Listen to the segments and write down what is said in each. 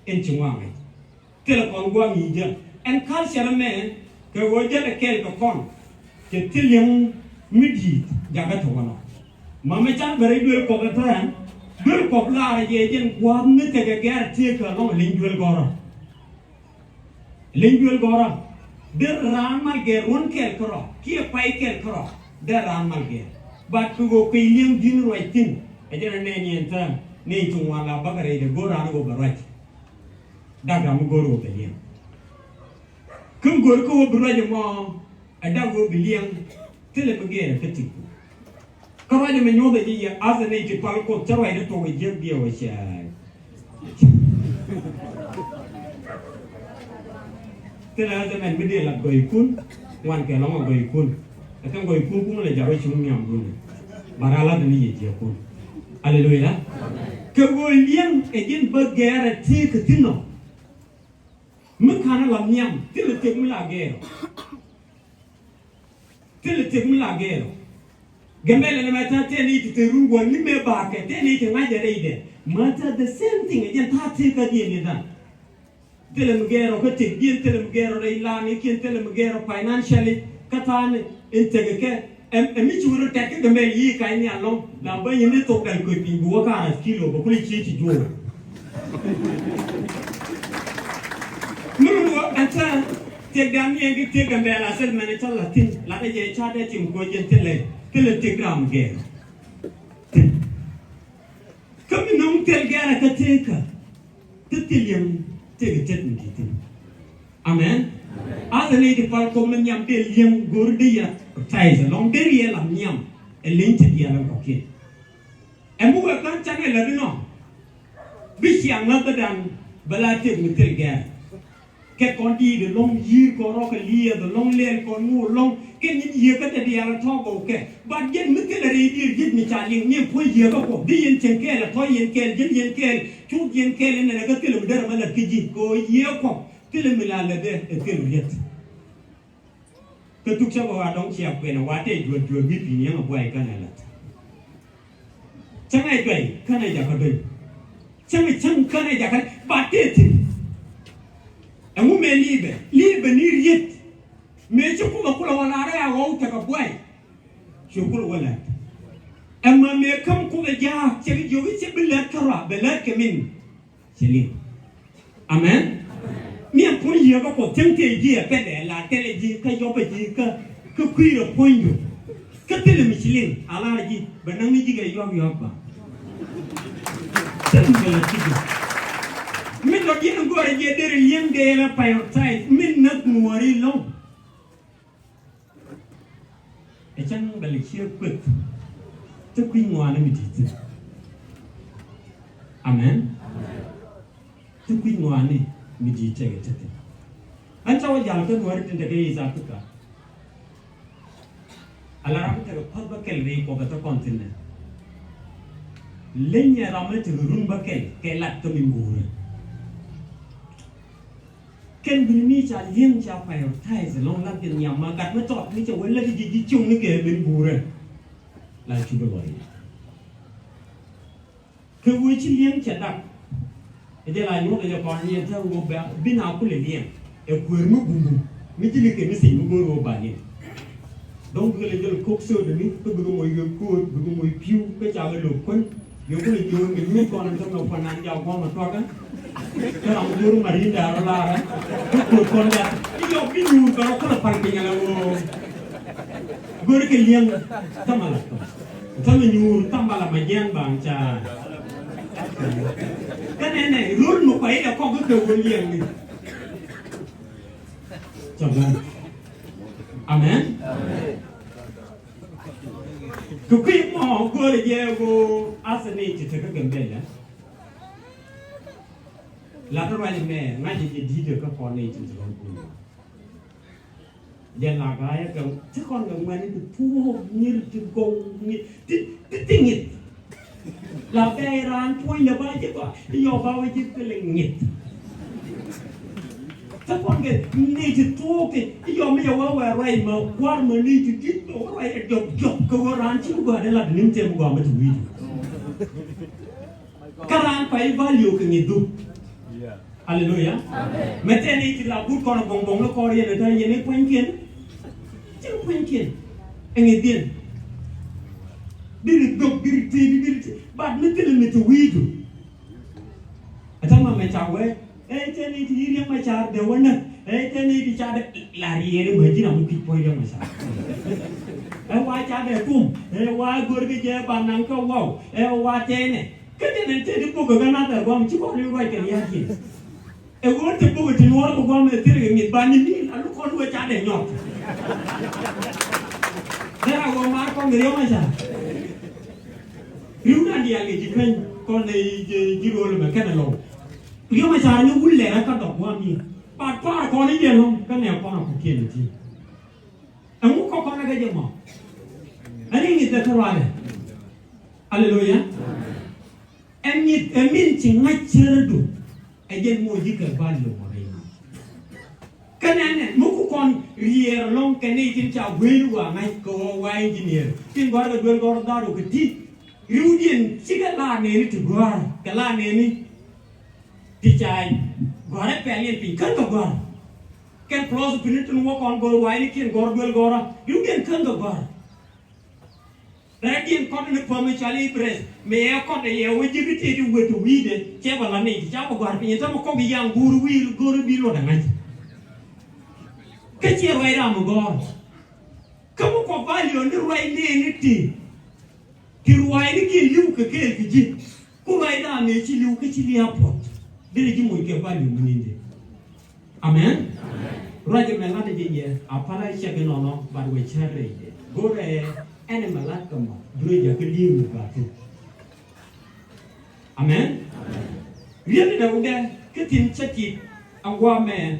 en chungwang telefon gua ngija en culture me ke woje de kel ko kon ke tilim midi jaga to wono mama chan bare duel ko ka tan duel ko la ye jen gwa me te ke gar tie ka no linjuel gora der ran mal ge ron kel kro ki pai kel kro der ran mal ge bat ku go ke lim din roi tin e jen ne ni enta ni chungwa la bagare de gora no go barai daga mu goro be lim kum gor ko barai mo ada go biliang tele bagere ketik ko raja me nyobe ji ya azane ki pal ko charwai de to ge je wa sha tele azane me de la goy kun wan ke long goy kun akan goy kun kun le jaro chung nyam dun barala de ni je kun haleluya ke go liang e jin bagere ti ke tino mu kana lam nyam tele te mu la gero Gambele na mata teni te rungo ni me ba ke teni te ngajere ide mata the same thing again ta te ka di ni dan tele mugero ko te di tele mugero dai la ni kin tele mugero financially katan integeke mi churu te ke gambele yi ka ni alon na ba yin to kal ko pi bu ka kilo ba kuli chi jo no ata te gami ngi te gambele asel mane chala tin la je cha de tim ko je tele te gram ge kami nong tel gara ka teka tetiliam te tet ni tin amen azane de pal ko men yam de liam gordiya taiza long de ye lam nyam e linte dia la ko ke emu wa kan chane la no bi siang na dan bala te mi tel gara ke kon di de long yi ko ro ka lia de long len ko mu long ke ni ye ka te dia la to ko ke ba yen mi ke la ri di yit ni cha ling ni po ye ka ko di yen chen ke la to yen ke yen ke chu yen ke le na ka te le der ma la ki ji ko ye ko te le mi la le de e ke lu yet ke tu cha wa dong chia pe na wa te ju bi pi ni ma bwai ka na la chang ai kai ka na ja ka de chang ka na ja ka ba te ti amu me libe ni riet me chukula kula wala ra wa uta ka bwai chukula wala amma me kam kula ja chegi jogi che bela kara bela kemin cheli amen mi apun ye ba ko tente ji pe de la tele ji ka yo pe ji ka kuiro ponyo ka tele michelin ala ji banang ni ji ga yo ba tele ji min lo gin gore je der liem de la prioritize min nak muari long e chan balik chia kwet te kui ngwana mi dit amen te kui ngwana mi dit te an chawa jal ka nuar tin de ke za ka ala ram te ko ba kel ri ko ta continent lenya ram te run ba kel ke lat to mi mbure ken bin mi cha liang cha prioritize long la tin nyam ma kat ma chot ni cha wen la ji chung ni ke bin bure la chu ba loi ke wi chi liang cha dak e de la yo de ko ni ta wo ba bin a ku le liang e ku mu bum mi ji ni ke mi si mu go ro ba ni donc le jël kok so de ni ko bëgg moy yo ko bëgg moy piu ko cha ga lo kon yo ko le yo ngi mi ko na tam no fa nan jaw ko ma toga kalau guru mari dah lara, guru dah, iyo bingung kalau kalau pakai yang lalu, guru keliang tambah lah, tambah nyur tambah lah majian bangsa, kan nenek rul mukai dah kau ke keliang ni, coba, amen, kukui mau guru dia guru asal ni cerita kembali ya. La ta wali me ngaji ji di de ka ko ne tin ko ko ya la ga ya ka ti kon ga ngani tu pu ni ti ko ni ti ngit la be ran point ya ba ji ba yo ba wi ji ke le ngit ta kon ga ni ti to ke yo me yo wa rai ma kwar ma ni ti ti to rai job ko ran chi ko da la nim te mo ma tu wi karan pai value ke ngidu Hallelujah. Mete ni ti la but kono bong lo ko yen da yen point kien. Ti point kien. Engi dien. Biri dog biri ti but metel metu widu. Atama me chawe te ni ti yiri ma char de wona te ni ti char la riere ma ji na mu pi point ma char. Wa char de kum wa gor ge je ba nan ko wow wa te ne ke ne te di pogo ga na da gom chi ko ni wa ke ya ki wo te pogo ti no ko gom te re mi ba ni mi alu ko wa char de nyot era go ma ko mi yo ma char riu na dia ge ji pen ko ne ji ro le ma ka na lo yo ma char ni wulle ra ka do wa mi pa ko ni je lo ka ne ko na ku ki ni ti amu ko na ga je mo ani ni te karwale hallelujah emin ti ngachirdu ejen mo jikal ballo mo reina kanane muku kon rier long kane tin cha welu wa ngai ko wa engineer tin gor ga dwel gor da do kiti riudien sigala ne ni tu gor kala ne ni ti chai gor pelien pin kan ko gor ken plus pinitun wo kon gor wa ni kin gor dwel gor riudien kan ko gor Radian kon ne pome chali pres me ya kon de ye wajibiti di wetu wide che bala ne ja ko gar pin tamo ko bi yang guru wi guru bi lo da ngai ke che roi ra mo go kamu ko vali on roi ne ti roi ni ki liu ke ji ko roi da ne chi liu ke chi li apot de ji mo ke vali mo ni amen roi ke me la de ye apara che ke no ba we chere go re animal like come dure ja ke liu ka tu amen riêng đầu đen cái tin chất chít ông qua mẹ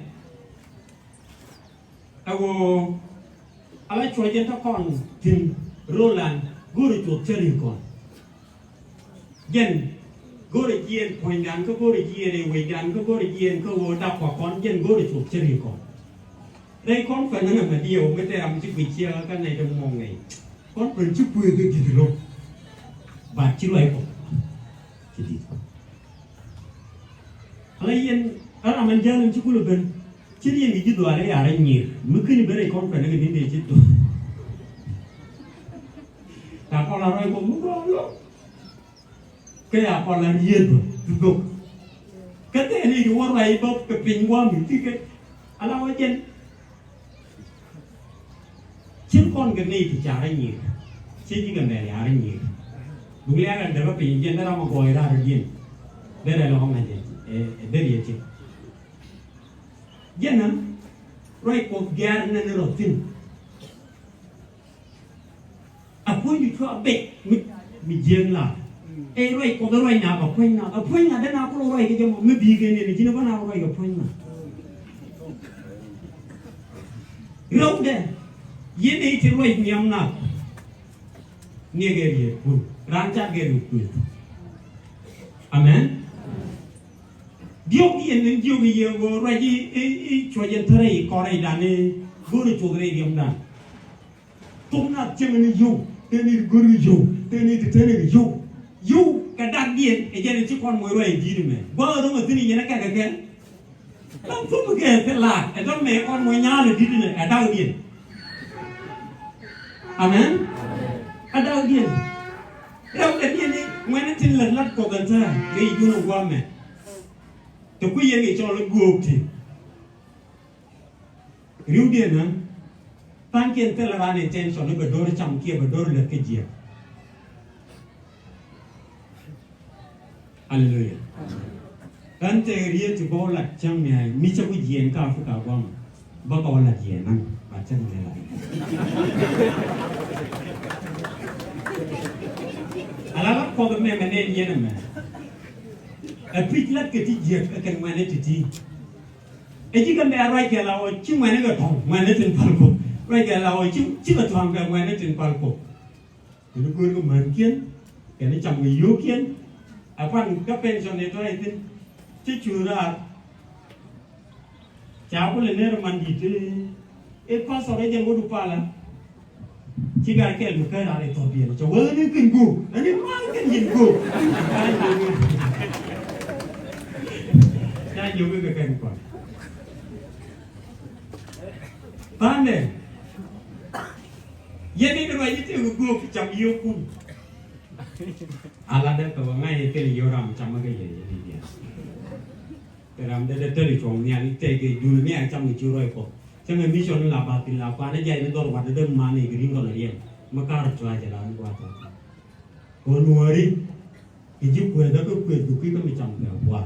ông ala choi jen ta con tin Roland gori chuột chơi con jen gori jen point dan ko gori jen này quay dan ko gori jen ko wo đập quả con jen gori chuột chơi con đây con phải nó mà điều mới để làm chữ bị chia cái này trong mong này con phải chữ quê cái gì rồi và chữ lại không chỉ đi ala yen ara man jalan ci kulu ben ci yen gi jiddo ala ya rañir mu kini bere kon fa nga dinde jiddo ta ko la roy ko mu ko lo ke ya ko la yedo du go ke te ni di war ray bop ke pin wa mi ti ke ala wa jen ci kon ga ni ti ja rañir ci ji ga ne ya rañir bu le ga da ba pin jen da ma ko ira ra jen bere lo ma jen dari aja. Jangan, roy ko biar nene rotin. Apa yang itu abek mi jeng lah. Roy ko roy na apa na dan aku roy ke jam mi bigen ni jina bana roy apa na. Rau deh, ye ni itu roy nyam na. Niaga pun, rancak geru pun. Amen. Diok yen diok ye go raji chojen trai korai dane guru chogre diam dan tumna chemeni yu teni guru yu teni yu kadak dien e jere ci kon moy roy di me ba do ma tini yena ka ken lam fu ke te la e do me kon moy nyaale di ne e daw dien amen adaw dien rew de dien ni ngene tin la lat ko ganta ngi juno gwame to ku yenge cho lo guopti riudien na tanken tel ran intention no bedor cham kia bedor le kejia hallelujah kan te rie ti bola cham ne mi cha ku yen ka fu ka gwam ba ko la yen nan ba chen ne la ala ko me ne yen me a pitlat ke ti je kan mane ti e ji kan ba right la o chi mane ga thong mane tin palko right la o chi ga thong ga mane tin palko ni ko ko man kien ke ni cham gi yu kien a pan ka pension ne to tin chi chu ra cha ko le ne man di te e pa so re je mo du pala chi ga ke lu ka ra re to bi no cho we ni kin gu ni ma kin yin gu cha nhiều cái kèn còn tan này vậy nên rồi như thế gua phải chăm yêu kun ala đó có ngay cái yêu ram chăm cái gì vậy cái ram đó tới trong nhà đi tới cái dulu ni chăm cái chú rồi có chẳng hạn mission là ba tin là qua nó dạy nó đâu vào đó mà này cái riêng còn là riêng mà cả rồi cho ai là nó qua thôi còn nuôi cái giúp quên đó có quên được cái mình chăm cái qua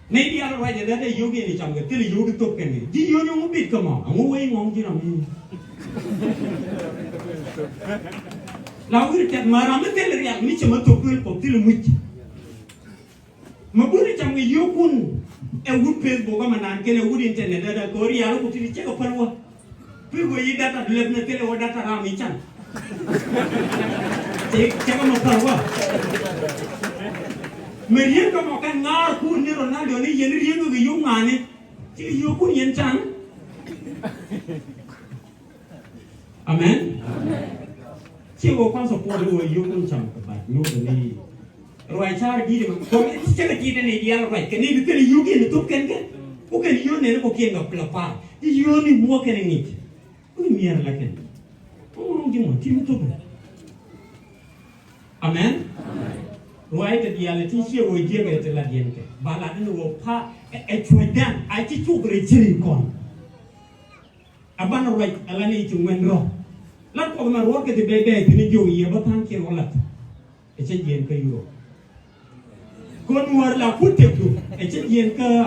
này đi ăn rồi giờ đây yogi này chăm cái tới yogi tốt cái này chỉ yogi không biết cơ mà không quên ngon chứ làm gì lão cái chuyện mà làm cái này là mình chỉ mà tốt cái phong tiêu mít mà bữa nay chăm cái yogi em hút Facebook mà nàn cái này hút internet đó Korea lúc thì check up vào bây giờ ये data develop này cái này data ram ý chăng check mà vào mà riêng cái một cái ngã khu như rồi nó điều này riêng cái dùng ngàn này chỉ dùng khu yên chăng amen chỉ có quan support rồi dùng cũng chăng các bạn nhớ cái này rồi cha đi mà có cái gì này đi ăn rồi cái này cái dùng cái này tốt cái cái dùng này nó có cái ngọc là pa cái dùng này mua cái này cái miếng là cái không chỉ một chỉ một thôi amen rồi cái gì là chỉ siêu rồi gì cái là gì cái bà là nó pa cái chuyện đó ai chỉ chụp cái gì con aban rồi là này chúng mình rồi lát có mà rồi cái bé bé thì nó dùng gì bắt thang kia rồi cái chuyện gì cái rồi con nuôi là phút tiếp tục cái chuyện gì cái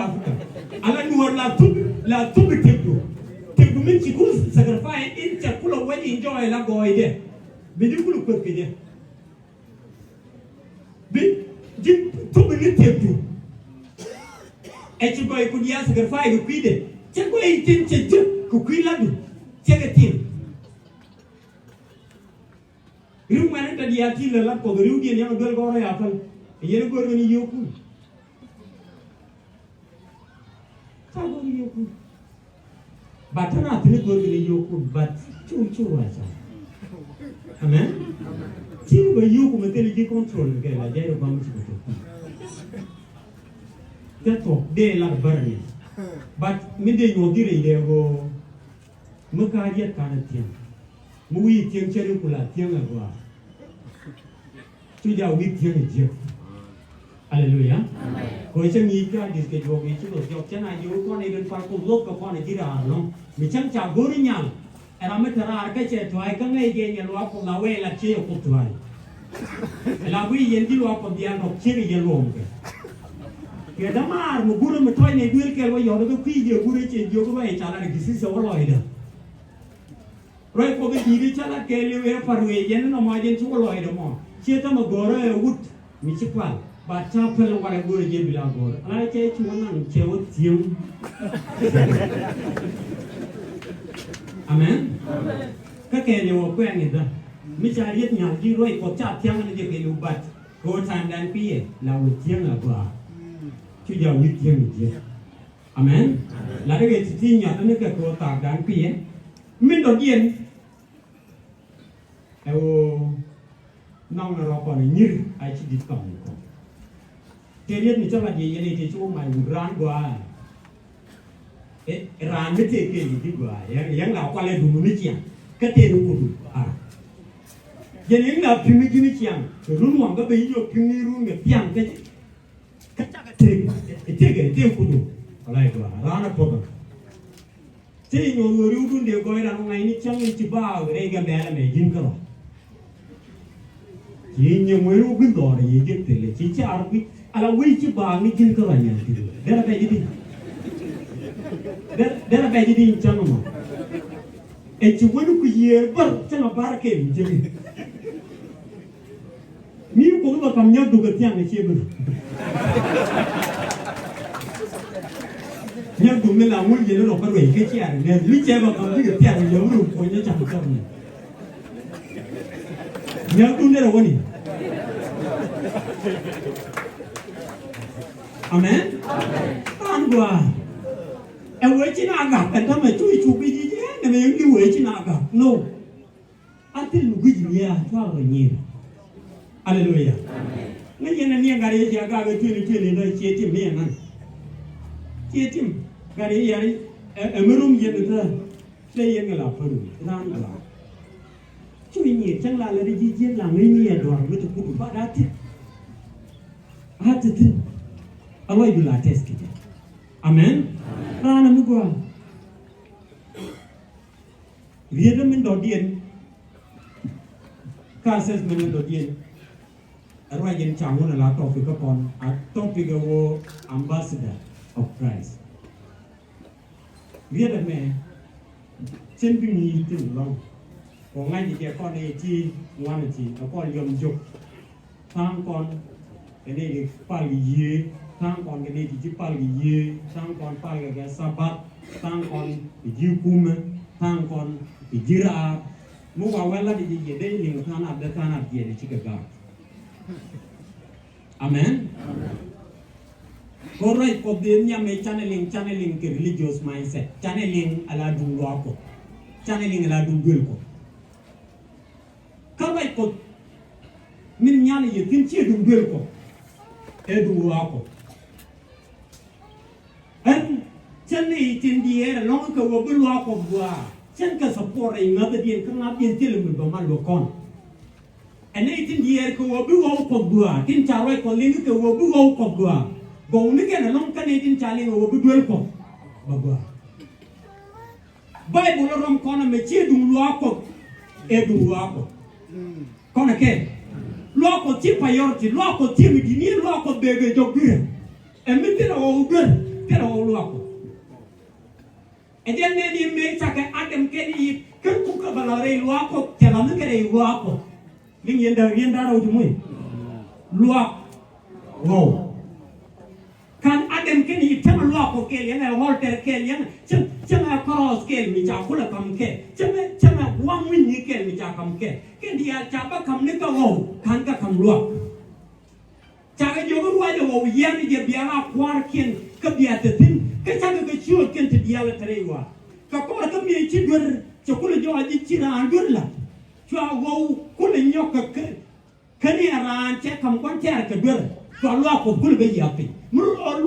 ala nuôi là tụt tiếp tục mình chỉ có sacrifice in chắc cũng là vậy enjoy là gọi đấy bây giờ cũng được cái đấy bây giờ tụi mình tiếp tục chỉ gọi cũng ya sacrifice cái quý đấy chắc có ai tin chắc cái quý là đủ chắc cái tin lúc mà nó đi ăn thì là có cái lúc đi nhà nó đưa gọi ra phải vậy nó gọi cái nhiều cũng sao gọi nhiều cũng but thằng nào thì nó gọi cái yêu cũng but chú là sao, amen, chỉ cái yêu cũng mình thấy cái control cái là giải được bao nhiêu chuyện, cái top đây là bẩn, but mình đây nói gì đấy go, mất cái gì cả tiếng, mũi tiếng chơi cũng là tiếng là quoi, chú giáo biết tiếng là gì, Hallelujah. Coi chăng nghĩ cái gì cái chỗ cái chỗ chỗ chân này chỗ con này bên phải cũng lốp cái con này chỉ là nó mình chẳng chả gối nhau em mới thấy là cái chuyện thoại cái ngày gì nhà loa cũng là vậy là chơi cũng thoại là vì hiện đi loa cũng đi ăn học chơi cái luôn cái đó mà một guru một thoại này đưa cái loa giờ nó cái quy giờ guru chơi giờ cái vậy chả là cái gì xấu rồi đó rồi có cái gì đi chả là cái liu phải rồi giờ nó mà giờ xấu rồi đó mà chơi tao mà goro út mình chỉ quan baca film orang guru je bilang guru, alah cewek cuma nang cewek tiang, amen. Các kẻ nhiều quen người ta, mấy cha biết nhạc gì rồi có cha tiang này je cái lưu bát, có tham đàn pi là một tiang là quoi, chú giàu như tiang gì, amen. Là cái gì nhạc nó cái có tạc đàn pi, mình đầu tiên, nong là nó còn nhir, ai chỉ đi cầm cái biết mình cho là gì vậy thì chú mày rán qua, rán cái gì đi qua, yang nào qua lên đủ mấy chiang, cái tiền nó cũng đủ, vậy những nào phim mấy chiang, rồi hoàng cái bây giờ phim này luôn cái chiang cái tiền cũng đủ, lại qua, rán nó cũng, thế nhiều người luôn đều gọi là ngày ní chăng ní chỉ bao cái cái bé là mày dính cái rồi, chỉ nhiều người luôn biết đó là gì chứ chỉ ăn biết ala wei ci ba ni jin ko wanya ti dara be jidi chanu ma e ci wonu ku ye bar chama barake ni jeli ni ko ba kam nya duga tiang ni ci bu nya du me la mu ye no ko we ke ci ar ne li che ba kam duga tiang ni yo ru ko nya cham cham ni nya du ne ro woni amen. An gua. Em với chị nào gặp em thằng mày chui chụp cái gì thế? Em mới đi với chị nào gặp. No. Anh tin một cái gì à? Cho người nhìn. Hallelujah. Ngayon na niya gari siya gagawin tuloy na chitim niya man. Chitim gari yari emerum yan ito. Play yan ngala paru. Rang ngala. Cui ni chẳng là đi chiến là người ni doang betul kudu pada hati tu. Allah ibu la test kita. Amen. Rana mugua. Riada men dodian. Kases men dodian. Arwah jen cangun la topik upon a topik wo ambassador of Christ. Riada me cenderung itu long. Còn ngay thì con này chi ngoan là chi, con yom dục, sang con cái này thì pal gì, sang con cái này thì chỉ pal gì, sang con pal cái sabat, sang con thì jiu kum, sang con thì jira, mua vào vậy là thì gì đấy liền thang áp gì để chỉ cái gạo. Amen. Correct, có đến nhà mấy channeling cái religious mindset, channeling ala dung loa ko, channeling ala dung gul ko. Kalau ikut minyak ni tin cie dung bel ko, dung aku. An cani tin dia long ke wabel aku buat, can ke support ingat dia kenapa dia tidak berbamal lokon. Ani tin dia ke wabel aku buat, tin cara ko ling ke wabel aku buat. Gau ni kan long kan tin cari wabel bel ko, bagua. Bible orang kona meci dung aku, dung aku. Con là kê lo có chi priority lo có chi mình đi lo có bề cho bia em biết thế nào lo có em đi nên đi mấy chắc cái anh em cái đi cái cũng có bao giờ lo có chỉ làm cái này lo có nhưng hiện ra đâu chúng mình lo wow kan adam cái gì chẳng lo có cái này holter cái này chẳng là cross cái mình chả có là cầm cái chẳng là quăng mình như cái mình chả cầm cái dia chapa cầm nước cái wow kan cái cầm lo chả cái chỗ cái wow wow yên thì dia biar là qua kiên cái biar tự tin cái chẳng cái chuyện kiên thì dia là thế wow cái có cái mình chỉ đưa cho cái chỗ anh chỉ là anh đưa là cho wow cái nhóc cái này là chắc cầm quan chắc cái đưa cho lo có cái bây giờ thì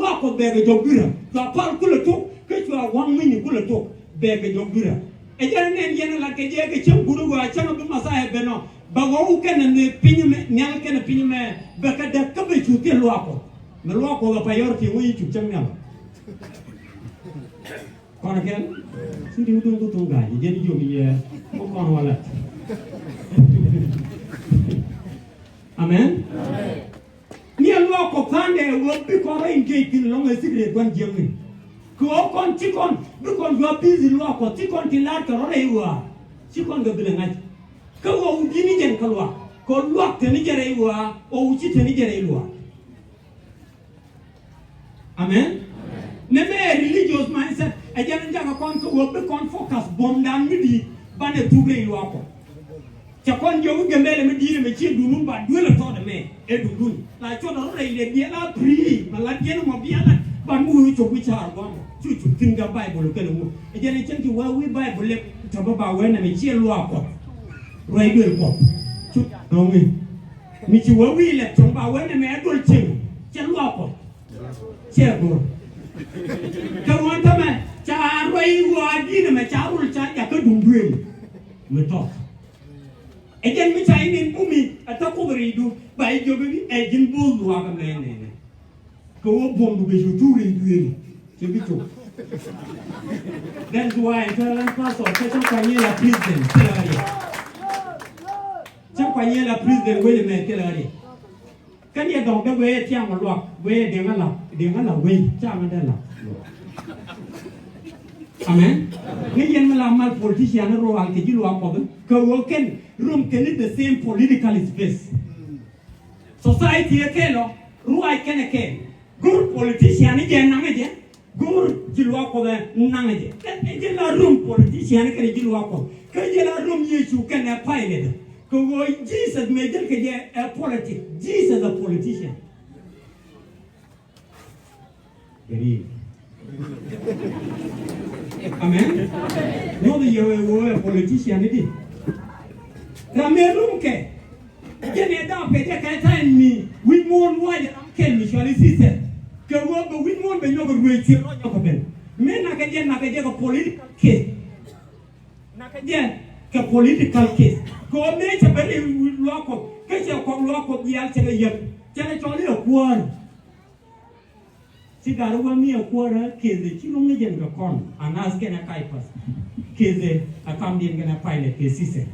lo có bề cái chỗ đưa cho phải cái chỗ cái chỗ quăng mình cái chỗ bề cái chỗ đưa Ejan nên là cái gì cái chấm buru wa chấm bên mà sai bên nó bagau cái này pin nyal cái này pin mà bạc đặt cái bị chuột cái loa mà loa có phải ở thì mới chuột chấm nhau còn cái xin đi tu gái jadi đi gì không còn hoa là amen nia loa có phán để vợ bị có ai cái long người xích để quan giang này Kau kon cikon, bukan gua busy lu aku cikon tilar kalau lewa, cikon gak bilang aja. Kau uji ni jangan keluar, kau luak teni jadi lewa, uji teni jadi lewa. Amen. Neme religious mindset, aja nanti kon kau bukan fokus bom dan midi, bande tubre lu aku. Cakon jauh gembel medi meci dulu bad dua lepas dah me, dulu. Lah cakon orang lain dia lah free, malah dia nak biarlah. Bangu itu bicara bang, cucu tinggal Bible kan mu. Jadi cantik wawi Bible lep, coba bawa nama cia luar kok, Bible kok, cut nongi. Mici wawi lep, coba bawa nama adul cing, cia luar kok, cia gor. Kawan teman, cara wadi nama carul cara kedumbuin, metok. Ejen mica ini bumi atau kau beridu, baik jogi ejen bulu luar kan nenek. Kau bom tu baju turin turin, cebitu. Dan dua jalan pasal, saya campanya la presiden, kelari. Campanya la presiden, wei le kelari. Kan dia dong dah wei tiang maluak, wei dengan la wei, jangan dah la. Amen. Ni yang melamal politician ruang keji luang kau tu, kau kan room kini the same political space. Society kelo, ruang kene ken. Gur politician ni jangan aja, gur jiluak kau dah nang aja. Kan jelah room politician ni jiluak kau, kan jelah room Yesus kan apa ini? Kau Jesus major kerja politik, Jesus a politician. Jadi, amen. Nodi yo politician ni. Ramai room ke, jadi ada apa dia kaitan ni with win more why can Michelle sister. Can work the win more, but you're going to wait. Men Nakaja political case. Nakaja political case. Go make a very local. Get your local the answer yet. Tell it only a quarter. She got over me a quarter case. The Chilumian go con and ask a typus. Case a comedian gonna pilot case. He said,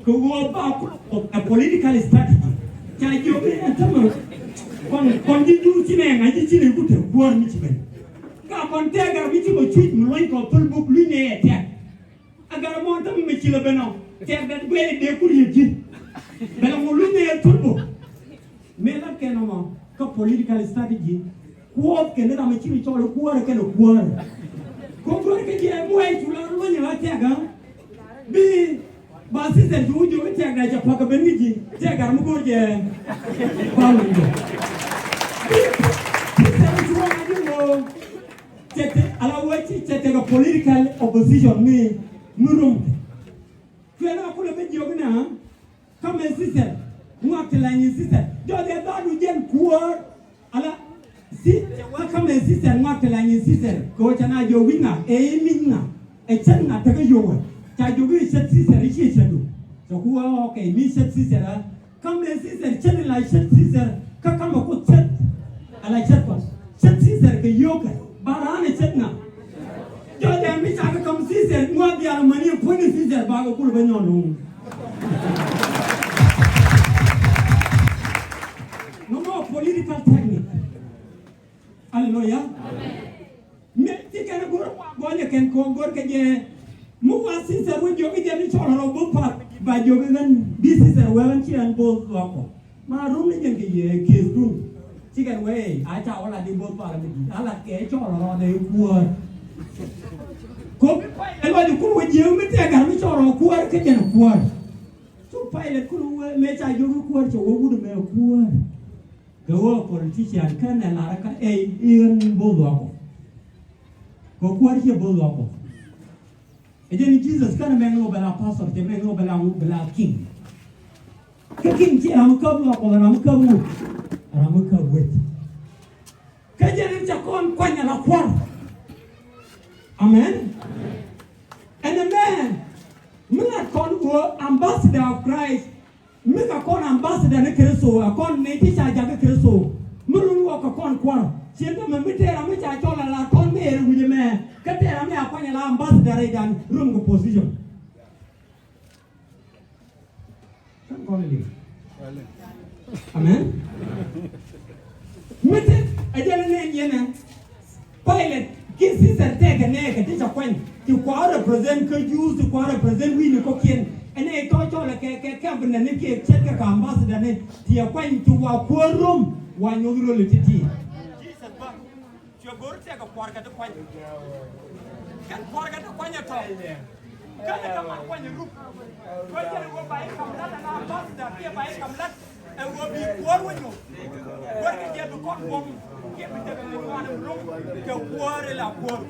go back a political strategy. Can you be a tumor? Continue to name and you see a good war Michigan. Contact which will treat me like a full book linear attack. I got a more than Michila Beno. Take that way they could you. But I'm linear turbo. Mela Canoma, political strategy. What can let me chill all who are can of war? Go to a way to learn when you attack. Be Basis and you attack like a pocket benigi. Take a mugoja. Take a political opposition me murum. Fena kula be jogna come and sister ngak line sister do de da du jen kuor ala si come and sister ngak line sister ko chana jo winga e minga e chana ta yo cha jo bi set sister ri chedu so kuwa okay mi set sister come and sister chana la set sister ka kama ko set ala set sister ke yoga barane chetna John mi chaka come sister ngwa dia mani puni sister ba ko kul banyo no more political technique hallelujah amen me tikana go le ken ko gor ke je mu wa sister wo jogi je ni cholo bo pa ba jogi gan bi sister wa chi an bo ko ma rum ni nge ye kes du chicken way a cha wala di bo pa la ala ke cholo ne ku Ko elo di ku je mi te gar mi choro ku ar ke jen ku ar so pilot ku me cha yo ku ar cho wo gudu me ku ar the world politician kan la ka e in bo lo ko ku ar je bo lo ko e je ni Jesus kan me ngo bela pastor te me ngo bela king ke king ti am ko lo ko na ko mu ram ko wet ka je ni cha kon kwanya la kwar Amen. And a man, Mila con ambassador of Christ, Mika con ambassador ne Kristo, a con native Jaga Kristo, Muru walk a con quar. She had a military, which I told her, la con me with the man, Catera me upon an ambassador and room position. Amen. Mete, I didn't name Yena. Pilot. Kin sister take a neck and teach a coin to represent could use to represent we look in and a touch all a cabin and a check a ambassador and the acquaint to our poor room one you really tea. Jesus, but you're going to take a quarter to coin. Can quarter to coin at all. Can I come up on your roof? Where can I go by some lot and ambassador here by some lot and will be poor with you? Where can you have a court woman? Get me the one room, the quarter la quarter.